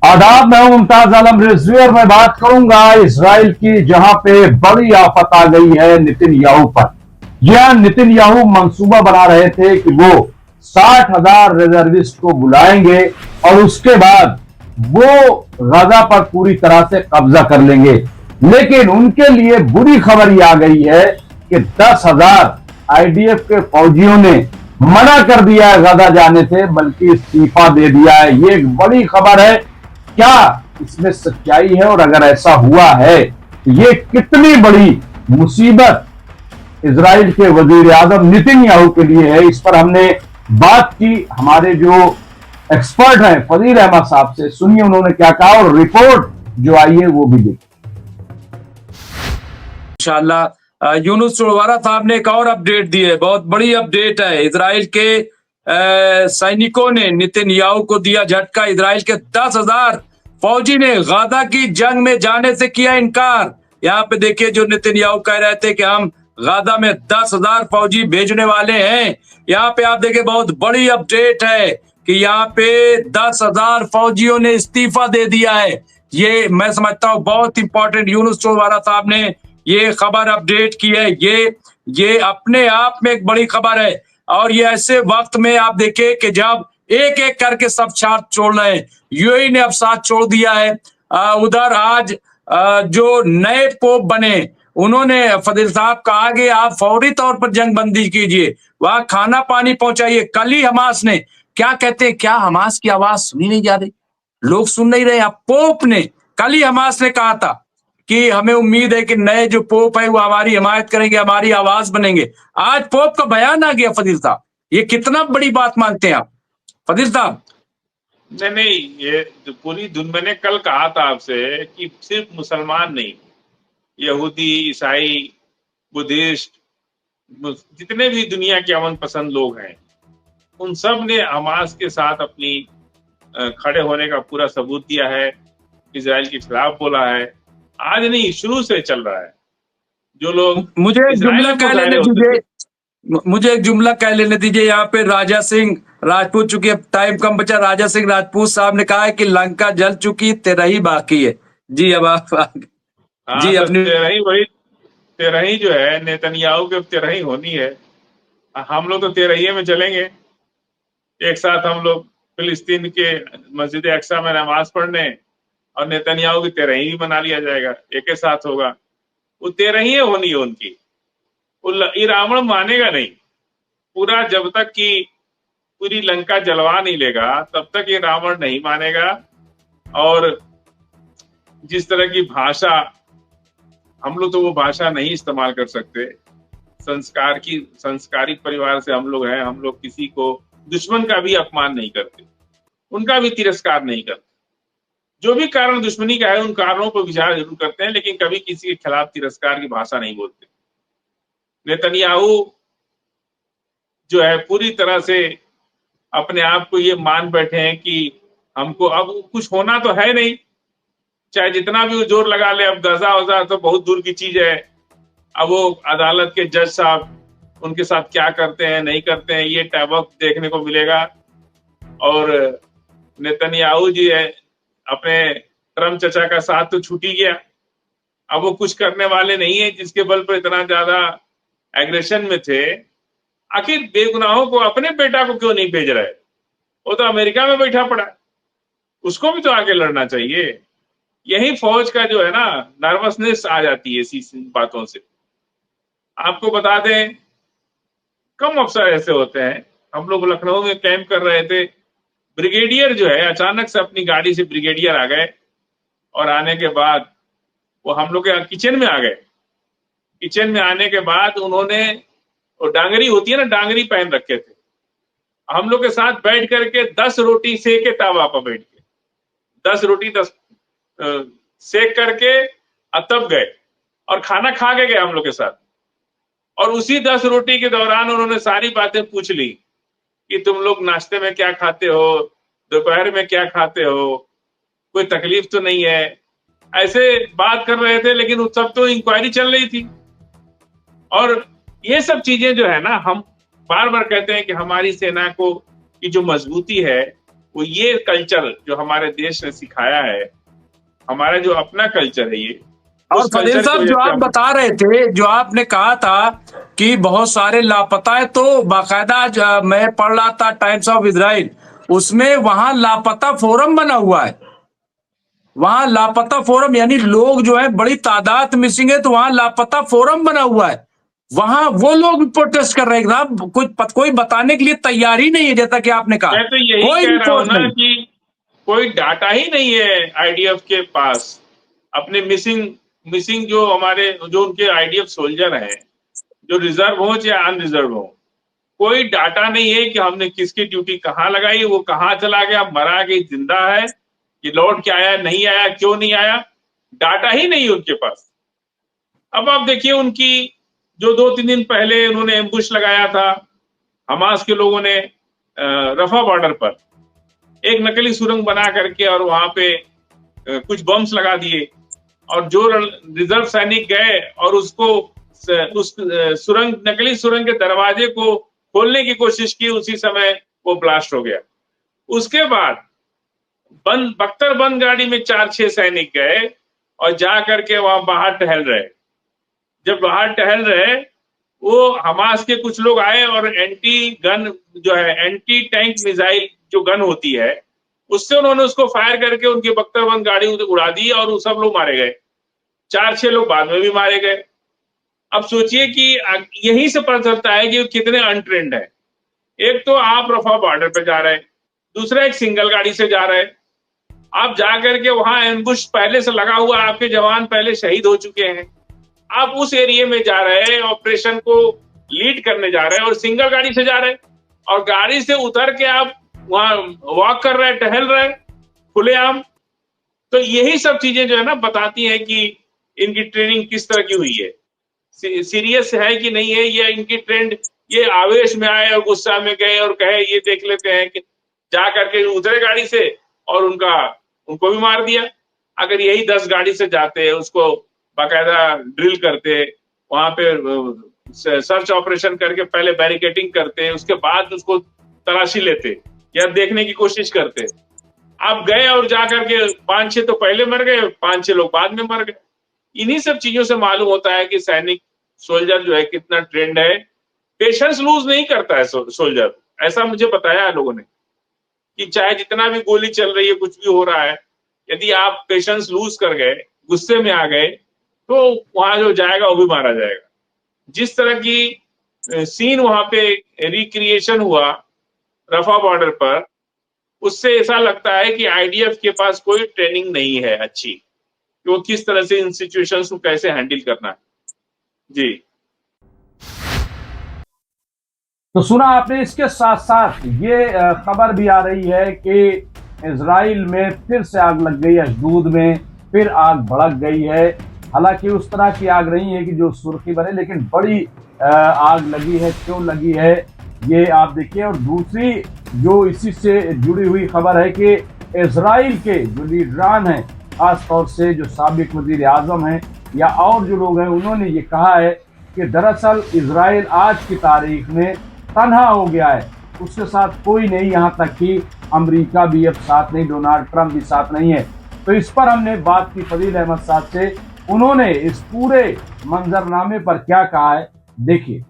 आदाब, मैं हूं मुमताज आलम रिजवी और मैं बात करूंगा इसराइल की, जहां पे बड़ी आफत आ गई है नेतन्याहू पर। यह नेतन्याहू मंसूबा बना रहे थे कि वो 60,000 रिजर्विस्ट को बुलाएंगे और उसके बाद वो गाजा पर पूरी तरह से कब्जा कर लेंगे। लेकिन उनके लिए बुरी खबर यह आ गई है कि 10,000 आईडीएफ के फौजियों ने मना कर दिया है गाजा जाने से, बल्कि इस्तीफा दे दिया है। ये एक बड़ी खबर है। क्या इसमें सच्चाई है? और अगर ऐसा हुआ है तो ये कितनी बड़ी मुसीबत इजराइल के वजीर आजम नेतन्याहू के लिए है? इस पर हमने बात की हमारे जो एक्सपर्ट हैं फजील अहमद साहब से। सुनिए उन्होंने क्या कहा और रिपोर्ट जो आई है वो भी देखिए। इंशाअल्लाह यूनुस चौवारा साहब ने एक और अपडेट दी है, बहुत बड़ी अपडेट है। इजराइल के सैनिकों ने नेतन्याहू को दिया झटका। इजराइल के 10,000 फौजी ने गाजा की जंग में जाने से किया इनकार। यहाँ पे देखिए, जो नेतन्याहू कह रहे थे कि हम गाजा में 10,000 फौजी भेजने वाले हैं, यहाँ पे आप देखिए बहुत बड़ी अपडेट है कि यहाँ पे 10,000 फौजियों ने इस्तीफा दे दिया है। ये मैं समझता हूँ बहुत इंपॉर्टेंट यूनुस चौवारा साहब ने ये खबर अपडेट की है। ये अपने आप में एक बड़ी खबर है। और ये ऐसे वक्त में आप देखिए कि जब एक एक करके सब साथ छोड़ रहे हैं। यूएई ने अब साथ छोड़ दिया है। उधर आज जो नए पोप बने उन्होंने फजील साहब कहा कि आप फौरी तौर पर जंग बंदी कीजिए, वहां खाना पानी पहुंचाइए। कल ही हमास ने क्या कहते हैं, क्या हमास की आवाज सुनी नहीं जा रही? लोग सुन नहीं रहे। पोप ने कल ही हमास ने कहा था कि हमें उम्मीद है कि नए जो पोप है वो हमारी हिमायत करेंगे, हमारी आवाज बनेंगे। आज पोप का बयान आ गया फजील साहब, ये कितना बड़ी बात मानते हैं आप फजील साहब? नहीं, ये पूरी दुनिया, मैंने कल कहा था आपसे कि सिर्फ मुसलमान नहीं, यहूदी, ईसाई, बुद्धिस्ट, जितने भी दुनिया के अमन पसंद लोग हैं, उन सब ने हमास के साथ अपनी खड़े होने का पूरा सबूत दिया है। इजराइल के खिलाफ बोला है। आज नहीं, शुरू से चल रहा है। जो लोग मुझे एक जुमला कह लेने दीजिए। यहाँ पे राजा सिंह राजपूत, चूंकि अब टाइम कम बचा, राजा सिंह राजपूत साहब ने कहा है कि लंका जल चुकी, तेरही बाकी है। जी अब आप जी तो अपनी तेरही जो है नेतन्याहू के तेरही होनी है। हम लोग तो तेरही में चलेंगे एक साथ। हम लोग फिलिस्तीन के मस्जिद अक्सा में नमाज पढ़ने और नेतन्याहू की तेरही भी मना लिया जाएगा, एक ही साथ होगा। वो तेरही होनी है उनकी। ये रावण मानेगा नहीं पूरा, जब तक कि पूरी लंका जलवा नहीं लेगा तब तक ये रावण नहीं मानेगा। और जिस तरह की भाषा, हम लोग तो वो भाषा नहीं इस्तेमाल कर सकते। संस्कारिक परिवार से हम लोग हैं। हम लोग किसी को दुश्मन का भी अपमान नहीं करते, उनका भी तिरस्कार नहीं करते। जो भी कारण दुश्मनी का है उन कारणों पर विचार जरूर करते हैं, लेकिन कभी किसी के खिलाफ तिरस्कार की भाषा नहीं बोलते। नेतन्याहू जो है पूरी तरह से अपने आप को ये मान बैठे हैं कि हमको अब कुछ होना तो है नहीं, चाहे जितना भी वो जोर लगा ले। अब गाजा वजा तो बहुत दूर की चीज है। अब वो अदालत के जज साहब उनके साथ क्या करते हैं नहीं करते हैं, ये वक्त देखने को मिलेगा। और नेतन्याहू जी है, अपने ट्रम्प चचा का साथ तो छूट ही गया। अब वो कुछ करने वाले नहीं है, जिसके बल पर इतना ज्यादा एग्रेशन में थे। आखिर बेगुनाहों को, अपने बेटा को क्यों नहीं भेज रहे? वो तो अमेरिका में बैठा पड़ा है, उसको भी तो आगे लड़ना चाहिए। यही फौज का जो है ना नर्वसनेस आ जाती है इसी बातों से। आपको बता दें, कम अफसर ऐसे होते हैं। हम लोग लखनऊ में कैंप कर रहे थे, ब्रिगेडियर जो है अचानक से अपनी गाड़ी से ब्रिगेडियर आ गए और आने के बाद वो हम लोग के किचन में आ गए। किचन में आने के बाद उन्होंने, वो डांगरी होती है ना, डांगरी पहन रखे थे। हम लोग के साथ बैठ करके 10 रोटी सेके तावा पर बैठ के 10 रोटी 10 सेक करके तब गए और खाना खा के गए हम लोग के साथ। और उसी 10 रोटी के दौरान उन्होंने सारी बातें पूछ ली कि तुम लोग नाश्ते में क्या खाते हो, दोपहर में क्या खाते हो, कोई तकलीफ तो नहीं है, ऐसे बात कर रहे थे। लेकिन उस सब तो इंक्वायरी चल रही थी। और ये सब चीजें जो है ना, हम बार बार कहते हैं कि हमारी सेना को की जो मजबूती है वो ये कल्चर जो हमारे देश ने सिखाया है, हमारा जो अपना कल्चर है ये, और उस फजील कल्चर की साहब, वजह जो से आप हम बता रहे थे, जो आपने कहा था कि बहुत सारे लापता है, तो बाकायदा मैं पढ़ रहा था टाइम्स ऑफ इजराइल, उसमें वहां लापता फोरम बना हुआ है। वहां लापता फोरम यानी लोग जो है बड़ी तादाद मिसिंग है, तो वहां लापता फोरम बना हुआ है। वहां वो लोग भी प्रोटेस्ट कर रहे हैं साहब, कोई बताने के लिए तैयार ही नहीं है, जैसा कि आपने कहा, मैं तो यही कोई कह रहा हूं रिपोर्ट ना नहीं। कि कोई डाटा ही नहीं है आईडीएफ के पास अपने मिसिंग मिसिंग जो हमारे जो उनके आईडीएफ सोल्जर हैं, जो रिजर्व हो या अनरिजर्व हो, कोई डाटा नहीं है कि हमने किसकी ड्यूटी कहाँ लगाई, वो कहाँ चला गया, मरा कि जिंदा है, कि लौट के आया, नहीं आया, क्यों नहीं आया, डाटा ही नहीं है उनके पास। अब आप देखिए उनकी जो 2-3 दिन पहले उन्होंने एम्बुश लगाया था हमास के लोगों ने रफा बॉर्डर पर एक नकली सुरंग बना करके, और वहां पे कुछ बम्स लगा दिए, और जो रिजर्व सैनिक गए और उसको उस सुरंग नकली सुरंग के दरवाजे को खोलने की कोशिश की, उसी समय वो ब्लास्ट हो गया। उसके बाद बख्तर बंद गाड़ी में 4-6 सैनिक गए और जा करके वहां बाहर टहल रहे। जब बाहर टहल रहे, वो हमास के कुछ लोग आए और एंटी गन जो है, एंटी टैंक मिसाइल जो गन होती है, उससे उन्होंने उसको फायर करके उनकी बख्तरबंद गाड़ी उड़ा दी और वो सब लोग मारे गए। 4-6 लोग बाद में भी मारे गए। अब सोचिए कि यहीं से पता चलता है कि कितने अनट्रेंड है। एक तो आप रफा बॉर्डर पे जा रहे हैं, दूसरा एक सिंगल गाड़ी से जा रहे हैं। आप जा करके वहां एम्बुश पहले से लगा हुआ, आपके जवान पहले शहीद हो चुके हैं, आप उस एरिया में जा रहे हैं, ऑपरेशन को लीड करने जा रहे हैं और सिंगल गाड़ी से जा रहे हैं, और गाड़ी से उतर के आप वहां वॉक कर रहे हैं, टहल रहे हैं खुलेआम। तो यही सब चीजें जो है ना बताती हैं कि इनकी ट्रेनिंग किस तरह की हुई है, सीरियस है कि नहीं है, या इनकी ट्रेंड ये आवेश में आए और गुस्सा में गए और कहे ये देख लेते हैं कि जा करके उतरे गाड़ी से और उनको भी मार दिया। अगर यही 10 गाड़ी से जाते, उसको बाकायदा ड्रिल करते, वहां पे सर्च ऑपरेशन करके पहले बैरिकेटिंग करते, उसके बाद उसको तलाशी लेते या देखने की कोशिश करते। आप गए और जाकर के 5-6 तो पहले मर गए, 5-6 लोग बाद में मर गए। इन्हीं सब चीजों से मालूम होता है कि सैनिक सोल्जर जो है कितना ट्रेंड है। पेशेंस लूज नहीं करता है सोल्जर, ऐसा मुझे बताया है लोगों ने, कि चाहे जितना भी गोली चल रही है, कुछ भी हो रहा है, यदि आप पेशेंस लूज कर गए, गुस्से में आ गए, तो वहां जो जाएगा वो भी मारा जाएगा। जिस तरह की सीन वहां पे रिक्रिएशन हुआ रफा बॉर्डर पर, उससे ऐसा लगता है कि आईडीएफ के पास कोई ट्रेनिंग नहीं है अच्छी, कि वो किस तरह से इन सिचुएशंस को कैसे हैंडल करना है। जी, तो सुना आपने। इसके साथ साथ ये खबर भी आ रही है कि इजराइल में फिर से आग लग गई है, अशदूद में फिर आग भड़क गई है। हालांकि उस तरह की आग नहीं है कि जो सुर्खी बने, लेकिन बड़ी आग लगी है। क्यों लगी है ये आप देखिए। और दूसरी जो इसी से जुड़ी हुई खबर है कि इजराइल के जो लीडरान हैं, खासतौर से जो साबिक वजीर आजम हैं या और जो लोग हैं, उन्होंने ये कहा है कि दरअसल इजराइल आज की तारीख में तन्हा हो गया है, उसके साथ कोई नहीं, यहाँ तक कि अमेरिका भी अब साथ नहीं, डोनाल्ड ट्रंप भी साथ नहीं है। तो इस पर हमने बात की फजील अहमद साहब से, उन्होंने इस पूरे मंजरनामे पर क्या कहा है, देखिए।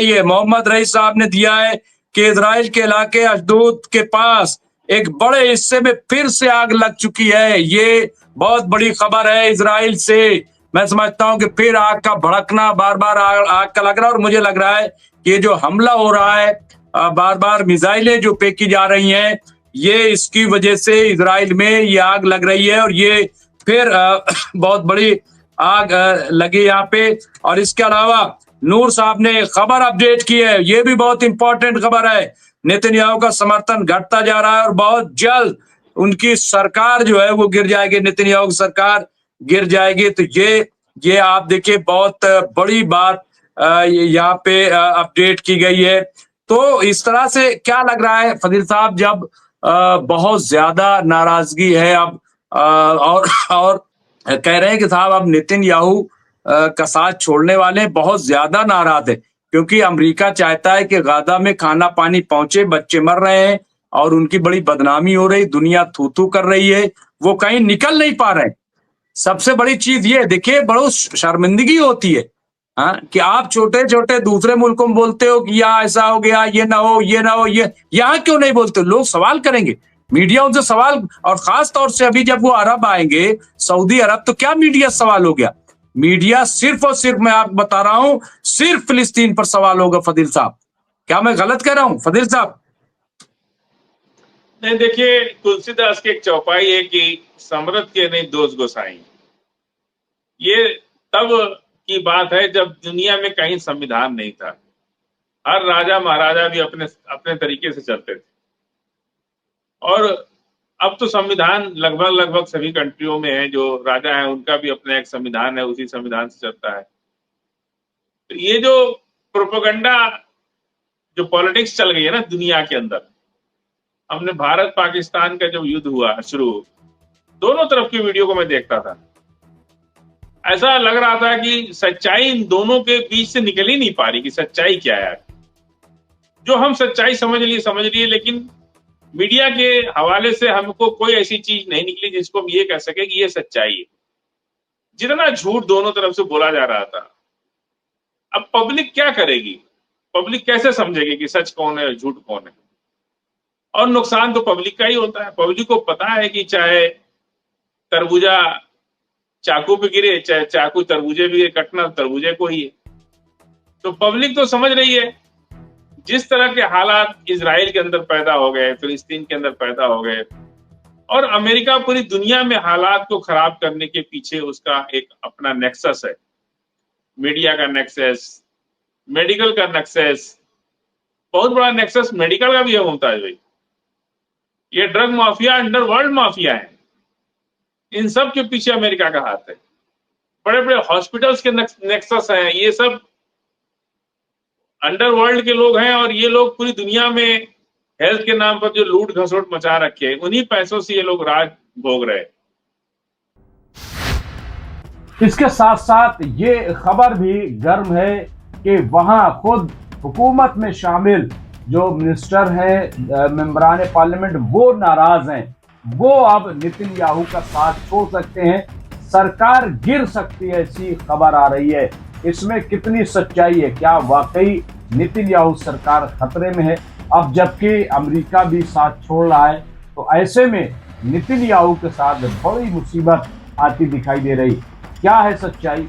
ये मोहम्मद रईस साहब ने दिया है कि इजराइल के इलाके अशदूद के पास एक बड़े हिस्से में फिर से आग लग चुकी है। ये बहुत बड़ी खबर है इजराइल से। मैं समझता हूं कि फिर आग का भड़कना, बार बार आग का लग रहा है, और मुझे लग रहा है कि ये जो हमला हो रहा है, बार बार मिसाइलें जो फेंकी जा रही हैं, ये इसकी वजह से इजराइल में ये आग लग रही है, और ये फिर बहुत बड़ी आग लगी यहाँ पे। और इसके अलावा नूर साहब ने खबर अपडेट की है, ये भी बहुत इंपॉर्टेंट खबर है। नेतन्याहू का समर्थन घटता जा रहा है और बहुत जल्द उनकी सरकार जो है वो गिर जाएगी, नेतन्याहू की सरकार गिर जाएगी। तो ये आप देखिए, बहुत बड़ी बात यहाँ पे अपडेट की गई है। तो इस तरह से क्या लग रहा है फजील साहब, जब बहुत ज्यादा नाराजगी है अब, और कह रहे हैं कि साहब अब नेतन्याहू का साथ छोड़ने वाले बहुत ज्यादा नाराज है, क्योंकि अमेरिका चाहता है कि गाजा में खाना पानी पहुंचे, बच्चे मर रहे हैं और उनकी बड़ी बदनामी हो रही, दुनिया थू थू कर रही है, वो कहीं निकल नहीं पा रहे हैं। सबसे बड़ी चीज ये देखिए, बड़ी शर्मिंदगी होती है हाँ, कि आप छोटे छोटे दूसरे मुल्कों में बोलते हो कि यहाँ ऐसा हो गया, ये ना हो, ये ना हो, ये यहाँ क्यों नहीं बोलते? लोग सवाल करेंगे, मीडिया उनसे सवाल, और खास तौर से अभी जब वो अरब आएंगे, सऊदी अरब, तो क्या मीडिया सवाल हो गया? मीडिया सिर्फ और सिर्फ, मैं आपको बता रहा हूं, सिर्फ फिलिस्तीन पर सवाल होगा। फजील साहब, क्या मैं गलत कह रहा हूं फजील साहब? नहीं, देखिए, तुलसीदास की एक चौपाई है कि समरथ के नहीं दोष गोसाई। ये तब की बात है जब दुनिया में कहीं संविधान नहीं था, हर राजा महाराजा भी अपने अपने तरीके से चलते थे। और अब तो संविधान लगभग लगभग सभी कंट्रियों में है, जो राजा है उनका भी अपना एक संविधान है, उसी संविधान से चलता है। तो ये जो प्रोपेगेंडा, जो पॉलिटिक्स चल गई है ना दुनिया के अंदर, हमने भारत पाकिस्तान का जब युद्ध हुआ शुरू, दोनों तरफ की वीडियो को मैं देखता था, ऐसा लग रहा था कि सच्चाई इन दोनों के बीच से निकल ही नहीं पा रही कि सच्चाई क्या है। जो हम सच्चाई समझ लिए, लेकिन मीडिया के हवाले से हमको कोई ऐसी चीज नहीं निकली जिसको हम ये कह सके कि ये सच्चाई है। जितना झूठ दोनों तरफ से बोला जा रहा था, अब पब्लिक क्या करेगी? पब्लिक कैसे समझेगी कि सच कौन है और झूठ कौन है? और नुकसान तो पब्लिक का ही होता है। पब्लिक को पता है कि चाहे तरबूजा चाकू पे गिरे, चाहे चाकू तरबूजे पे गिरे, कटना तरबूजे को ही है। तो पब्लिक तो समझ रही है। जिस तरह के हालात इजराइल के अंदर पैदा हो गए, फिलिस्तीन के अंदर पैदा हो गए, और अमेरिका पूरी दुनिया में हालात को खराब करने के पीछे उसका एक अपना नेक्सस है। मीडिया का नेक्सस, मेडिकल का नेक्सस, बहुत बड़ा नेक्सस मेडिकल का भी है मुमताज भाई। ये ड्रग माफिया अंडरवर्ल्ड माफिया है, इन सब के पीछे अमेरिका का हाथ है। बड़े बड़े हॉस्पिटल्स के नेक्सस हैं, ये सब अंडरवर्ल्ड के लोग हैं। और ये लोग पूरी दुनिया में हेल्थ के नाम पर जो लूट घसोट मचा रखे, उन्हीं पैसों से ये लोग राज भोग रहे हैं। इसके साथ साथ ये खबर भी गर्म है कि वहां खुद हुकूमत में शामिल जो मिनिस्टर हैं, मेंबरान पार्लियामेंट, वो नाराज हैं। वो अब नेतन्याहू का साथ छोड़ सकते हैं, सरकार गिर सकती है, ऐसी खबर आ रही है। इसमें कितनी सच्चाई है? क्या वाकई नेतन्याहू सरकार खतरे में है अब, जबकि अमेरिका भी साथ छोड़ रहा है? तो ऐसे में नेतन्याहू के साथ बड़ी मुसीबत आती दिखाई दे रही। क्या है सच्चाई?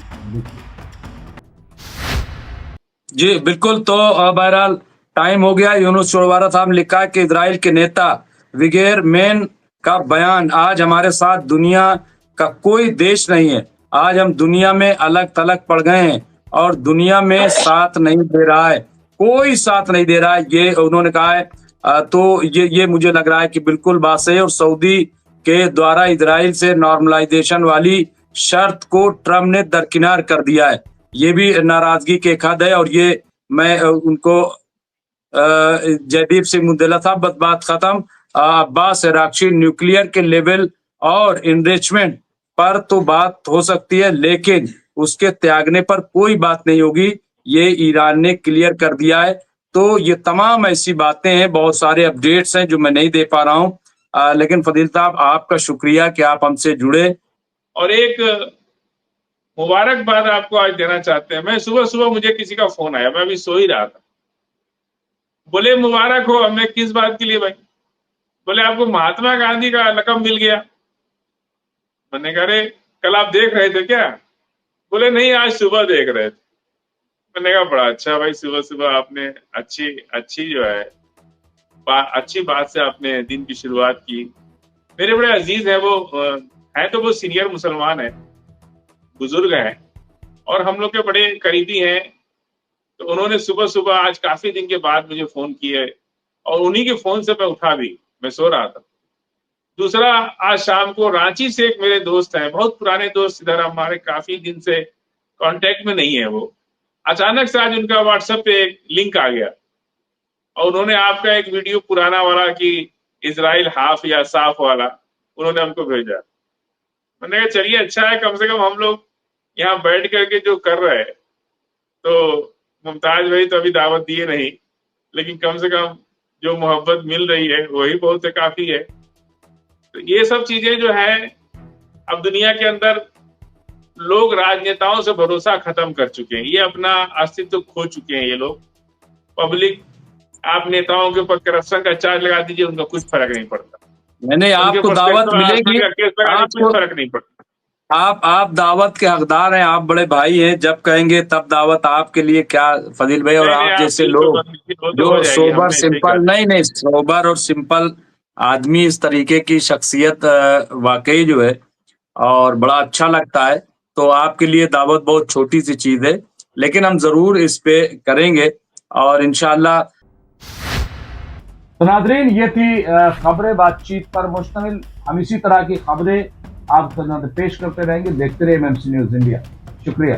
जी बिल्कुल। तो बहरहाल टाइम हो गया। यूनुस चोरवारा साहब ने लिखा है कि इजराइल के नेता विगेर मेन का बयान, आज हमारे साथ दुनिया का कोई देश नहीं है। आज हम दुनिया में अलग थलग पड़ गए हैं और दुनिया में साथ नहीं दे रहा है, कोई साथ नहीं दे रहा है, ये उन्होंने कहा है। तो ये मुझे लग रहा है कि बिल्कुल बात सही है। और सऊदी के द्वारा इजराइल से नॉर्मलाइजेशन वाली शर्त को ट्रम्प ने दरकिनार कर दिया है, ये भी नाराजगी के एक हद है। और ये मैं उनको जयदीप सिंह मुंडेला साहब, बस बात खत्म। अब्बास इराक्ची न्यूक्लियर के लेवल और इनरिचमेंट पर तो बात हो सकती है, लेकिन उसके त्यागने पर कोई बात नहीं होगी, ये ईरान ने क्लियर कर दिया है। तो ये तमाम ऐसी बातें हैं, बहुत सारे अपडेट्स हैं जो मैं नहीं दे पा रहा हूं। लेकिन फजील साहब, आपका शुक्रिया कि आप हमसे जुड़े। और एक मुबारकबाद आपको आज देना चाहते हैं। मैं सुबह सुबह मुझे किसी का फोन आया, मैं अभी सो ही रहा था। बोले मुबारक हो। हमें किस बात के लिए भाई? बोले आपको महात्मा गांधी का लक़ब मिल गया। मैंने कहा अरे कल आप देख रहे थे क्या? बोले नहीं, आज सुबह देख रहे थे। मैंने कहा बड़ा अच्छा भाई, सुबह सुबह आपने अच्छी अच्छी जो है अच्छी बात से आपने दिन की शुरुआत की। मेरे बड़े अजीज है वो, है तो वो सीनियर मुसलमान है, बुजुर्ग हैं और हम लोग के बड़े करीबी हैं। तो उन्होंने सुबह सुबह आज काफी दिन के बाद मुझे फोन किए और उन्हीं के फोन से मैं उठा भी, मैं सो रहा था। दूसरा, आज शाम को रांची से एक मेरे दोस्त हैं, बहुत पुराने दोस्त, इधर हमारे काफी दिन से कांटेक्ट में नहीं है वो। अचानक से आज उनका व्हाट्सएप पे एक लिंक आ गया और उन्होंने आपका एक वीडियो पुराना वाला कि इजराइल हाफ या साफ वाला उन्होंने हमको भेजा। मैंने कहा चलिए अच्छा है, कम से कम हम लोग यहाँ बैठ करके जो कर रहे हैं तो मुमताज भाई तो अभी दावत दिए नहीं, लेकिन कम से कम जो मोहब्बत मिल रही है वही बहुत है, काफी है। तो ये सब चीजें जो है, अब दुनिया के अंदर लोग राजनेताओं से भरोसा खत्म कर चुके हैं, ये अपना अस्तित्व खो चुके हैं ये लोग। पब्लिक, आप नेताओं के ऊपर करप्शन का चार्ज लगा दीजिए, उनका कुछ फर्क नहीं पड़ता। मैंने उनके आपको ऊपर दावत सेक्सुअल मिलेगी, हरासमेंट का केस लगा दीजिए, आपको कुछ फर्क नहीं पड़ता। आप दावत के हकदार हैं, आप बड़े भाई हैं, जब कहेंगे तब दावत आपके लिए क्या फजील भाई। और नहीं नहीं, आप आप जैसे दिल को लोग वो तो हो जो जाएगी, सोबर हमने ऐसे ही कर सिंपल, नहीं नहीं, सोबर और सिंपल आदमी, इस तरीके की शख्सियत वाकई जो है और बड़ा अच्छा लगता है। तो आपके लिए दावत बहुत छोटी सी चीज है, लेकिन हम जरूर इस पे करेंगे और इंशाल्लाह। तो नाजरीन, ये थी खबरें बातचीत पर मुश्तमिल। हम इसी तरह की खबरें आप पेश करते रहेंगे। देखते रहिए एमएमसी न्यूज इंडिया। शुक्रिया।